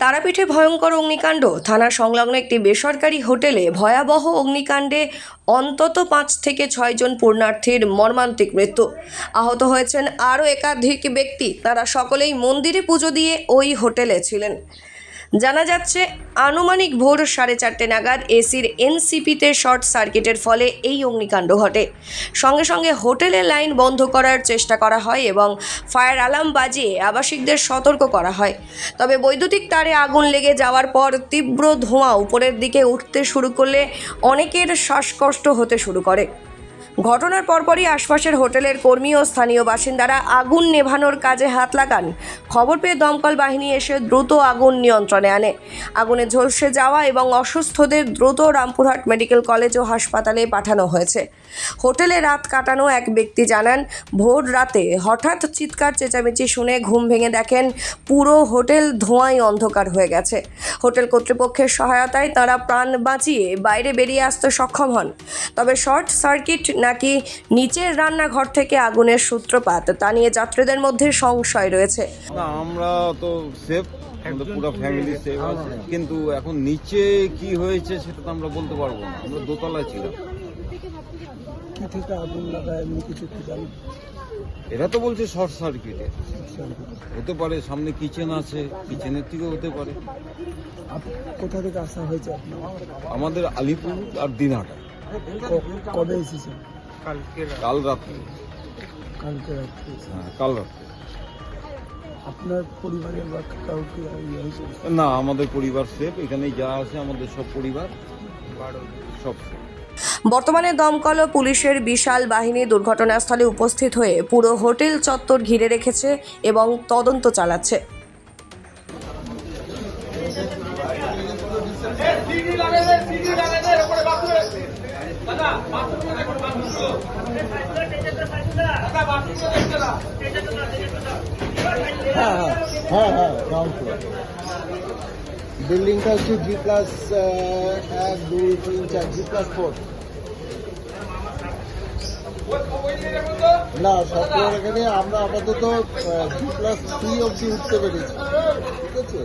তারাপীঠে ভয়ঙ্কর অগ্নিকাণ্ড। থানা সংলগ্ন একটি বেসরকারি হোটেলে ভয়াবহ অগ্নিকাণ্ডে অন্তত 5 থেকে 6 জন পুণ্যার্থীর মর্মান্তিক মৃত্যু। আহত হয়েছেন আরও একাধিক ব্যক্তি। তারা সকলেই মন্দিরে পুজো দিয়ে ওই হোটেলে ছিলেন। জানা যাচ্ছে আনুমানিক ভোর 4:30 নাগাদ এসির এনসিপিতে শর্ট সার্কিটের ফলে এই অগ্নিকাণ্ড ঘটে। সঙ্গে সঙ্গে হোটেলের লাইন বন্ধ করার চেষ্টা করা হয় এবং ফায়ার অ্যালার্ম বাজিয়ে আবাসিকদের সতর্ক করা হয়। তবে বৈদ্যুতিক তারে আগুন লেগে যাওয়ার পর তীব্র ধোঁয়া উপরের দিকে উঠতে শুরু করলে অনেকের শ্বাসকষ্ট হতে শুরু করে। ঘটনার পরপরই আশপাশের হোটেলের কর্মী ও স্থানীয় বাসিন্দারা আগুন নেভানোর কাজে হাত লাগান। খবর পেয়ে দমকল বাহিনী এসে দ্রুত আগুন নিয়ন্ত্রণে আনে। আগুনে ঝলসে যাওয়া এবং অসুস্থদের দ্রুত রামপুরহাট মেডিকেল কলেজ ও হাসপাতালে পাঠানো হয়েছে। হোটেলে রাত কাটানো এক ব্যক্তি জানান, ভোর রাতে হঠাৎ চিৎকার চেঁচামেচি শুনে ঘুম ভেঙে দেখেন পুরো হোটেল ধোঁয়ায় অন্ধকার হয়ে গেছে। হোটেল কর্তৃপক্ষের সহায়তায় তাঁরা প্রাণ বাঁচিয়ে বাইরে বেরিয়ে আসতে সক্ষম হন। তবে শর্ট সার্কিট নাকি নিচের রান্নাঘর থেকে আগুনের সূত্রপাত, তা নিয়ে যাত্রীদের মধ্যে সংশয় রয়েছে। না, আমরা তো সেফ, পুরো ফ্যামিলি সেফ আছে, কিন্তু এখন নিচে কি হয়েছে সেটা তো আমরা বলতে পারবো না। আমরা দোতলায় ছিলাম। কি থেকে আগুন লাগায় এমনি কিছু কি জানি? এরা তো বলছে শর্ট সার্কিটে হতে পারে, সামনে কিচেন আছে, কিচেনের থেকে হতে পারে। কোথা থেকে আসা হয়েছে আপনার? আমাদের আলিপুর আর দিনহাটা। কবে এসেছেন? কাল রাত্রে। কালকে রাত্রে। হ্যাঁ, কাল রাত্রে। আপনার পরিবারের বা কাউকে হয়েছে? না, আমাদের পরিবার সেফ। এখানে যা আছে আমাদের সব পরিবার সব সেফ। বর্তমানে দমকল ও পুলিশের বিশাল বাহিনী দুর্ঘটনাস্থলে উপস্থিত হয়ে পুরো হোটেল চত্বর ঘিরে রেখেছে এবং তদন্ত চালাচ্ছে। হ্যাঁ, বিল্ডিংটা হচ্ছে G+1, 2, 3, 4, G+4। না, সব এখানে আমরা আপাতত G+3 অবধি উঠতে পেরেছি। ঠিক আছে।